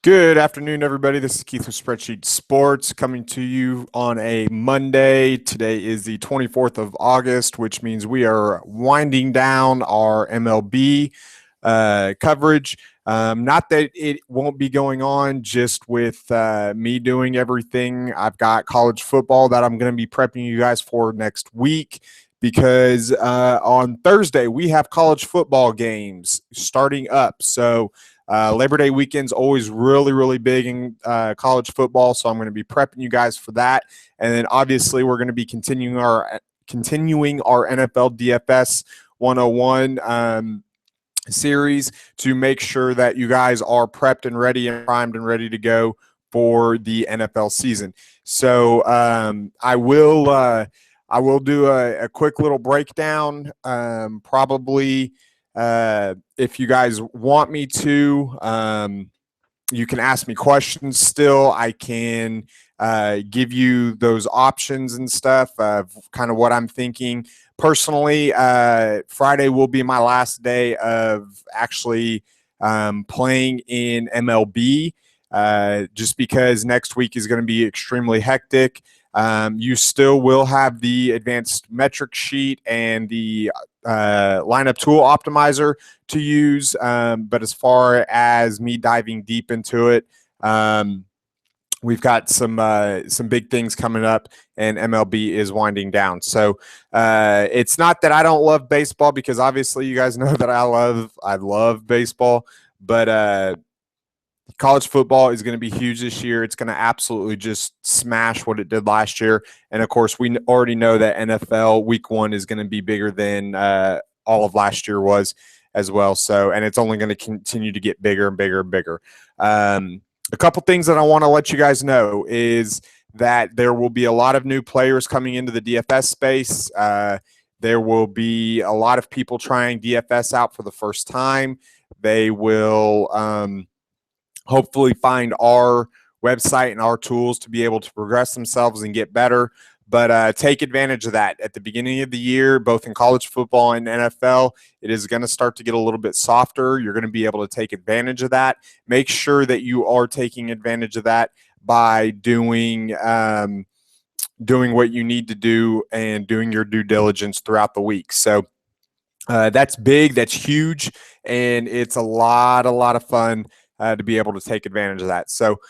Good afternoon, everybody. This is Keith with Spreadsheet Sports coming to you on a Monday. Today is the 24th of August, which means we are winding down our MLB coverage. Not that it won't be going on, just with me doing everything. I've got college football that I'm going to be prepping you guys for next week because on Thursday we have college football games starting up. So Labor Day weekend's always really, really big in college football, so I'm going to be prepping you guys for that. And then obviously we're going to be continuing our NFL DFS 101 series to make sure that you guys are prepped and ready and primed and ready to go for the NFL season. So I will do a quick little breakdown, probably. If you guys want me to, you can ask me questions still. I can give you those options and stuff of kind of what I'm thinking. Personally, Friday will be my last day of actually playing in MLB, just because next week is going to be extremely hectic. You still will have the advanced metric sheet and the lineup tool optimizer to use, but as far as me diving deep into it, we've got some big things coming up, and MLB is winding down. So it's not that I don't love baseball, because obviously you guys know that I love baseball, but college football is going to be huge this year. It's going to absolutely just smash what it did last year. And, of course, we already know that NFL week one is going to be bigger than all of last year was as well. So, and it's only going to continue to get bigger and bigger and bigger. A couple things that I want to let you guys know is that there will be a lot of new players coming into the DFS space. There will be a lot of people trying DFS out for the first time. They will hopefully find our website and our tools to be able to progress themselves and get better. But take advantage of that. At the beginning of the year, both in college football and NFL, it is going to start to get a little bit softer. You're going to be able to take advantage of that. Make sure that you are taking advantage of that by doing what you need to do and doing your due diligence throughout the week. So that's big, that's huge, and it's a lot of fun to be able to take advantage of that. So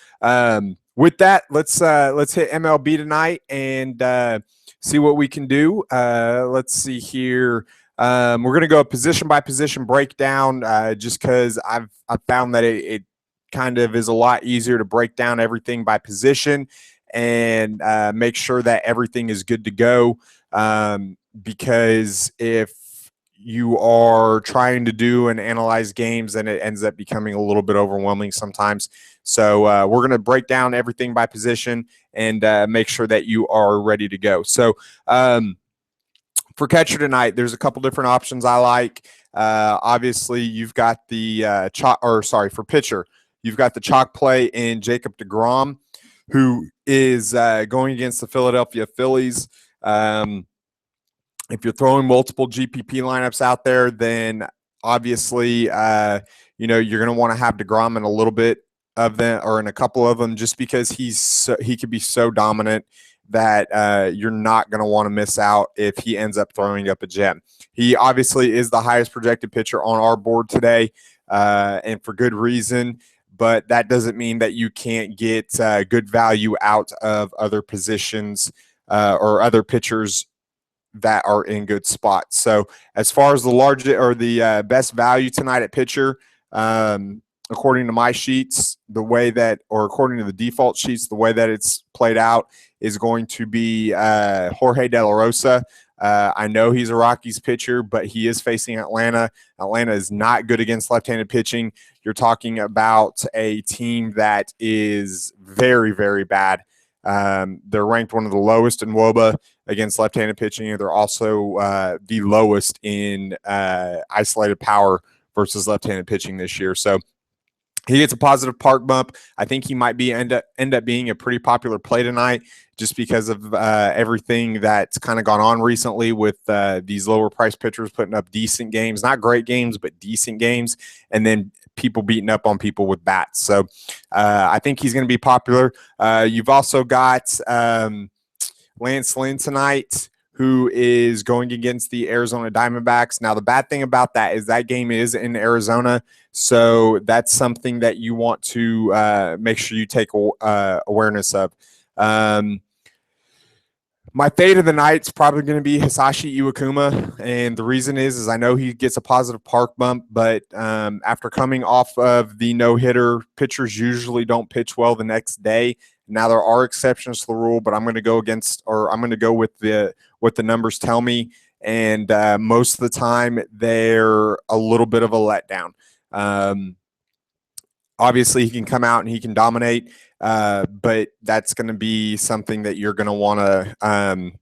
with that, let's hit MLB tonight and see what we can do. Let's see here. We're going to go position by position breakdown, just because I've found that it kind of is a lot easier to break down everything by position and make sure that everything is good to go. Because if you are trying to do and analyze games, and it ends up becoming a little bit overwhelming sometimes. So we're going to break down everything by position and make sure that you are ready to go. So for catcher tonight, there's a couple different options I like. Obviously, you've got the for pitcher, you've got the chalk play in Jacob deGrom, who is going against the Philadelphia Phillies. If you're throwing multiple GPP lineups out there, then obviously, you're going to want to have deGrom in a little bit of them, or in a couple of them, just because he could be so dominant that you're not going to want to miss out if he ends up throwing up a gem. He obviously is the highest projected pitcher on our board today, and for good reason. But that doesn't mean that you can't get good value out of other positions or other pitchers that are in good spots. So as far as the best value tonight at pitcher, according to my sheets, according to the default sheets, the way that it's played out is going to be Jorge De La Rosa. I know he's a Rockies pitcher, but he is facing Atlanta. Atlanta is not good against left-handed pitching. You're talking about a team that is very, very bad. They're ranked one of the lowest in WOBA against left-handed pitching. They're also the lowest in isolated power versus left-handed pitching this year. So he gets a positive park bump. I think he might end up being a pretty popular play tonight, just because of everything that's kind of gone on recently with these lower price pitchers putting up decent games, not great games, but decent games, and then people beating up on people with bats. So I think he's going to be popular. You've also got Lynn tonight, who is going against the Arizona Diamondbacks. Now, the bad thing about that is that game is in Arizona, so that's something that you want to make sure you take awareness of. My fade of the night is probably going to be Hisashi Iwakuma, and the reason is I know he gets a positive park bump, but after coming off of the no-hitter, pitchers usually don't pitch well the next day. Now there are exceptions to the rule, but I'm going to go with what the numbers tell me, and most of the time they're a little bit of a letdown. Obviously, he can come out and he can dominate, but that's going to be something that you're going to want to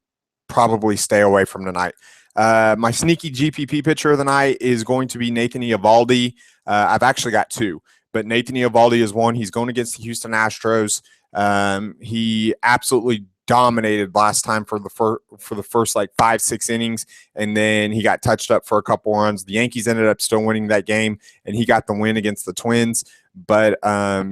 probably stay away from tonight. My sneaky GPP pitcher of the night is going to be Nathan Eovaldi. I've actually got two, but Nathan Eovaldi is one. He's going against the Houston Astros. He absolutely dominated last time for the first like 5-6 innings, and then he got touched up for a couple runs. The Yankees ended up still winning that game, and he got the win against the Twins, but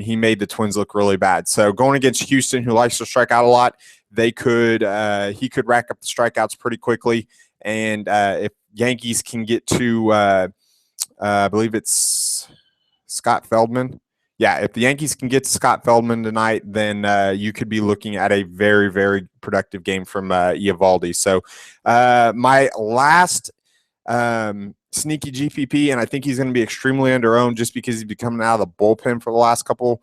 he made the Twins look really bad. So going against Houston, who likes to strike out a lot, he could rack up the strikeouts pretty quickly. And if Yankees can get to I believe it's Scott Feldman. Yeah, if the Yankees can get to Scott Feldman tonight, then you could be looking at a very, very productive game from Eovaldi. So my last sneaky GPP, and I think he's going to be extremely under-owned just because he's been coming out of the bullpen for the last couple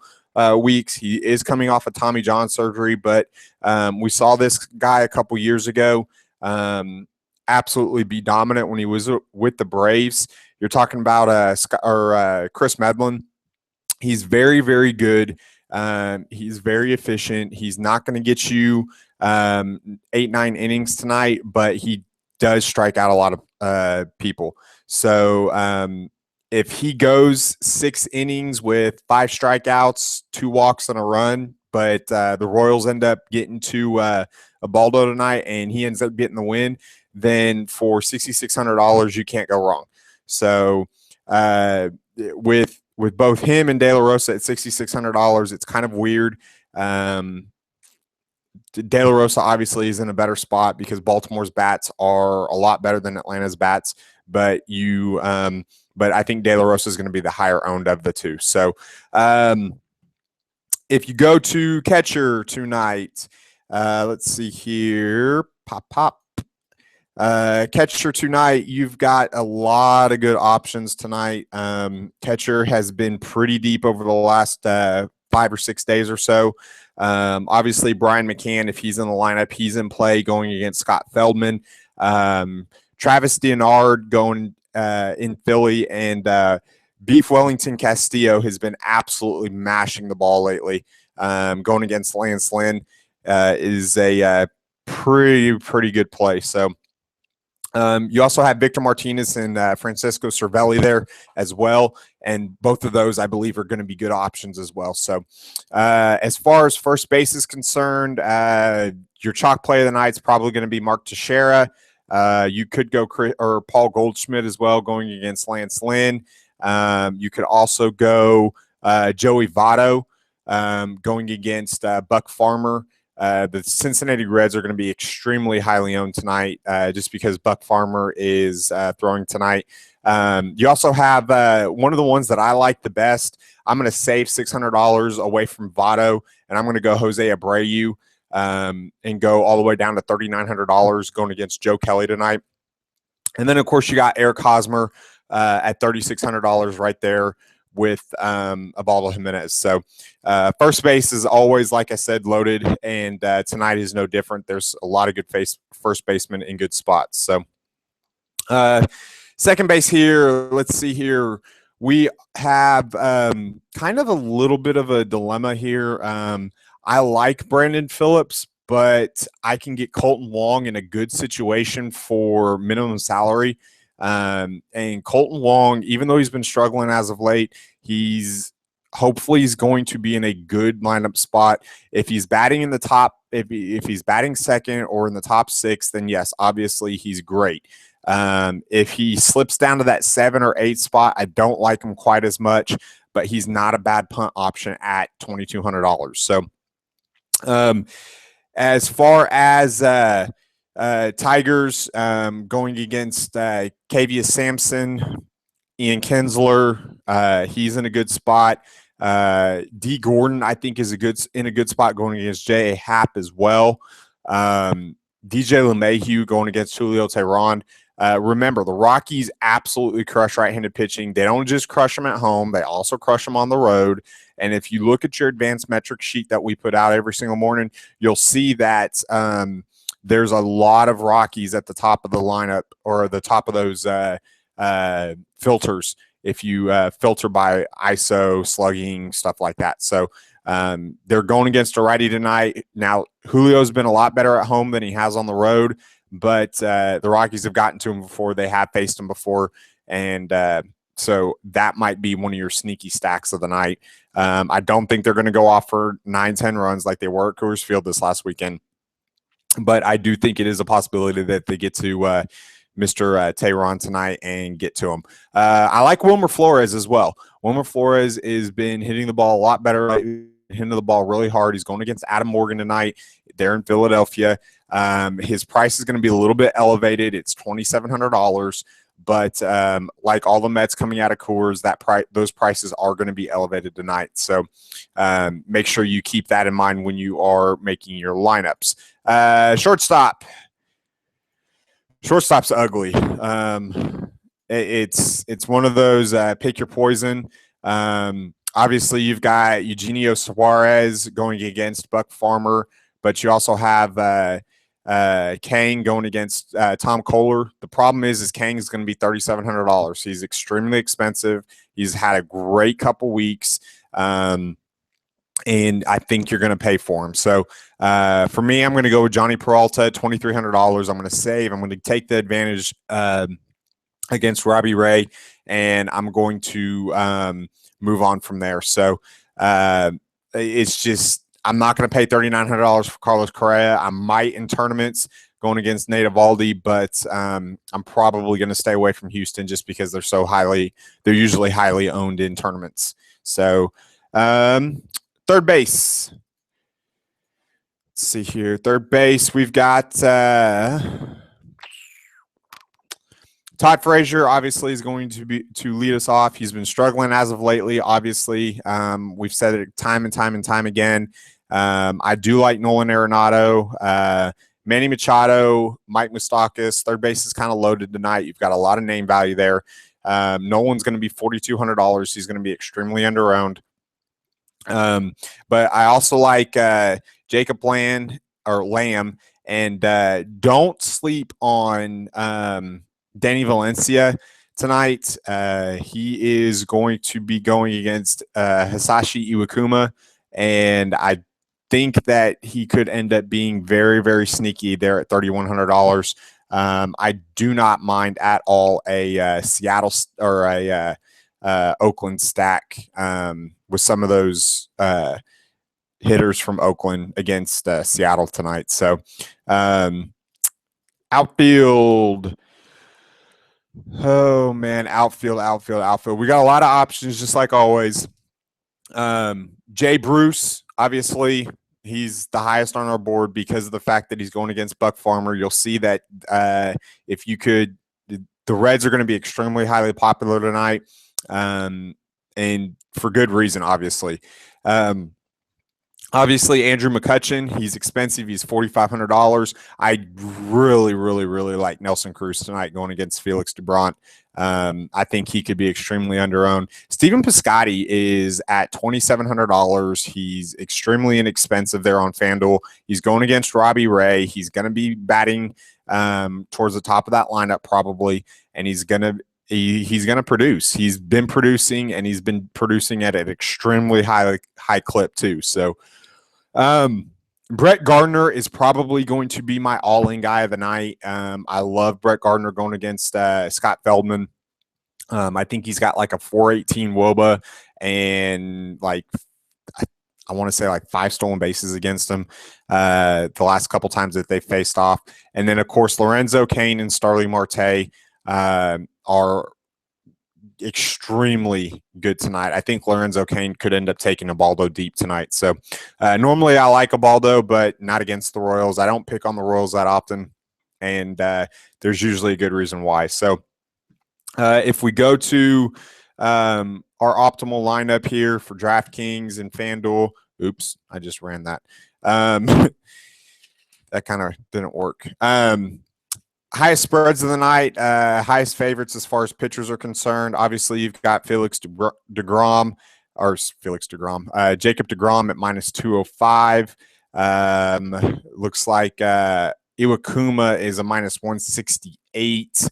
weeks. He is coming off of Tommy John surgery, but we saw this guy a couple years ago absolutely be dominant when he was with the Braves. You're talking about Kris Medlen. He's very, very good. He's very efficient. He's not going to get you 8-9 innings tonight, but he does strike out a lot of people. So if he goes 6 innings with 5 strikeouts, 2 walks, and a run, but the Royals end up getting to Ubaldo tonight and he ends up getting the win, then for $6,600, you can't go wrong. So with both him and De La Rosa at $6,600, it's kind of weird. De La Rosa obviously is in a better spot because Baltimore's bats are a lot better than Atlanta's bats, but I think De La Rosa is going to be the higher owned of the two. So if you go to catcher tonight, let's see here, pop. Catcher tonight, you've got a lot of good options tonight. Catcher has been pretty deep over the last 5 or 6 days or so. Obviously, Brian McCann, if he's in the lineup, he's in play going against Scott Feldman. Travis Denard going in Philly, and Beef Wellington Castillo has been absolutely mashing the ball lately. Going against Lynn is a pretty good play. So you also have Victor Martinez and Francisco Cervelli there as well, and both of those I believe are going to be good options as well. So as far as first base is concerned, your chalk play of the night is probably going to be Mark Teixeira. You could go Paul Goldschmidt as well going against Lance Lynn. You could also go Joey Votto going against Buck Farmer. The Cincinnati Reds are going to be extremely highly owned tonight just because Buck Farmer is throwing tonight. You also have one of the ones that I like the best. I'm going to save $600 away from Votto, and I'm going to go Jose Abreu and go all the way down to $3,900 going against Joe Kelly tonight. And then, of course, you got Eric Hosmer at $3,600 right there with Ubaldo Jimenez. So first base is always, like I said, loaded, and tonight is no different. There's a lot of good first basemen in good spots. So second base here, let's see here. We have kind of a little bit of a dilemma here. I like Brandon Phillips, but I can get Colton Wong in a good situation for minimum salary. And Colton Wong, even though he's been struggling as of late, hopefully he's going to be in a good lineup spot. If he's batting in the top, if he's batting second or in the top 6, then yes, obviously he's great. If he slips down to that 7 or 8 spot, I don't like him quite as much, but he's not a bad punt option at $2,200. So as far as Tigers going against Kavia Sampson, Ian Kinsler, he's in a good spot. D. Gordon, I think, is in a good spot going against J.A. Happ as well. DJ LeMahieu going against Julio Teheran. Remember, the Rockies absolutely crush right-handed pitching. They don't just crush them at home. They also crush them on the road. And if you look at your advanced metric sheet that we put out every single morning, you'll see that there's a lot of Rockies at the top of the lineup or the top of those filters if you filter by ISO, slugging, stuff like that. So they're going against a righty tonight. Now, Julio's been a lot better at home than he has on the road, but the Rockies have gotten to him before. They have faced him before, and so that might be one of your sneaky stacks of the night. I don't think they're going to go off for 9-10 runs like they were at Coors Field this last weekend, but I do think it is a possibility that they get to Mr. Teheran tonight and get to him. I like Wilmer Flores as well. Wilmer Flores has been hitting the ball a lot better, hitting the ball really hard. He's going against Adam Morgan tonight. They're in Philadelphia. His price is going to be a little bit elevated. It's $2,700. But like all the Mets coming out of Coors, those prices are going to be elevated tonight. So make sure you keep that in mind when you are making your lineups. Shortstop. Shortstop's ugly. It's one of those pick your poison. Obviously, you've got Eugenio Suarez going against Buck Farmer, but you also have Kang going against Tom Kohler. The problem is Kang is going to be $3,700. He's extremely expensive. He's had a great couple weeks, and I think you're going to pay for him. So for me, I'm going to go with Johnny Peralta at $2,300. I'm going to save. I'm going to take the advantage against Robbie Ray, and I'm going to move on from there. So it's just I'm not going to pay $3,900 for Carlos Correa. I might in tournaments going against Nate Eovaldi, but I'm probably going to stay away from Houston just because they're usually highly owned in tournaments. So third base. Let's see here. Third base, we've got Todd Frazier obviously is going to lead us off. He's been struggling as of lately, obviously. We've said it time and time again. I do like Nolan Arenado, Manny Machado, Mike Moustakas. Third base is kind of loaded tonight. You've got a lot of name value there. Nolan's going to be $4,200. He's going to be extremely under-owned. But I also like Jacob Lamb, and don't sleep on Danny Valencia tonight. He is going to be going against Hisashi Iwakuma, and I think that he could end up being very, very sneaky there at $3,100. I do not mind at all a Seattle or a Oakland stack with some of those hitters from Oakland against Seattle tonight. So outfield. Oh, man, outfield. We got a lot of options, just like always. Jay Bruce, obviously, he's the highest on our board because of the fact that he's going against Buck Farmer. You'll see that if you could, the Reds are going to be extremely highly popular tonight, and for good reason, obviously. Obviously, Andrew McCutchen, he's expensive. He's $4,500. I really like Nelson Cruz tonight going against Felix Dubront. I think he could be extremely under-owned. Stephen Piscotty is at $2,700. He's extremely inexpensive there on FanDuel. He's going against Robbie Ray. He's going to be batting towards the top of that lineup probably, and he's going to produce. He's been producing, and he's been producing at an extremely high clip too. So Brett Gardner is probably going to be my all-in guy of the night. I love Brett Gardner going against Scott Feldman. I think he's got like a 418 WOBA, and like I want to say like 5 stolen bases against them the last couple times that they faced off. And then, of course, Lorenzo Cain and Starling Marte are extremely good tonight. I think Lorenzo Cain could end up taking Ubaldo deep tonight. So normally I like Ubaldo, but not against the Royals. I don't pick on the Royals that often, and there's usually a good reason why. So if we go to our optimal lineup here for DraftKings and FanDuel, oops, I just ran that. That kind of didn't work. Highest spreads of the night, highest favorites as far as pitchers are concerned. Obviously, you've got Jacob DeGrom at minus 205. Looks like Iwakuma is a minus 168.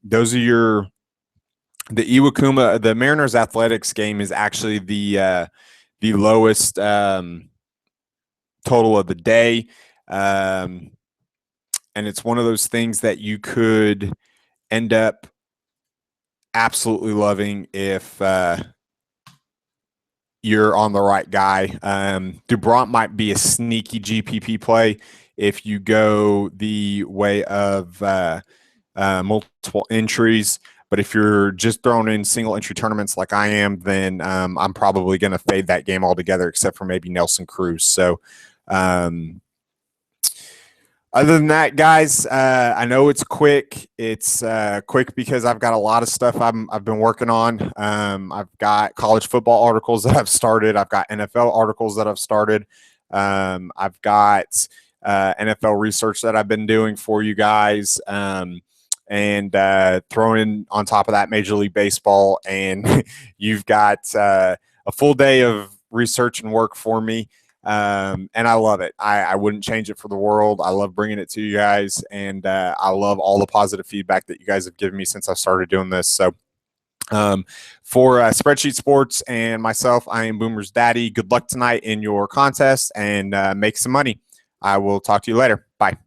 Those are the Iwakuma. The Mariners Athletics game is actually the lowest total of the day. And it's one of those things that you could end up absolutely loving if you're on the right guy. DeBront might be a sneaky GPP play if you go the way of multiple entries. But if you're just throwing in single entry tournaments like I am, then I'm probably going to fade that game altogether, except for maybe Nelson Cruz. So, other than that, guys, I know it's quick. It's quick because I've got a lot of stuff I've been working on. I've got college football articles that I've started. I've got NFL articles that I've started. I've got NFL research that I've been doing for you guys. And throwing in on top of that Major League Baseball. And you've got a full day of research and work for me. And I love it. I wouldn't change it for the world. I love bringing it to you guys, and I love all the positive feedback that you guys have given me since I started doing this. So for Spreadsheet Sports and myself, I am Boomersdaddy. Good luck tonight in your contest, and make some money. I will talk to you later. Bye.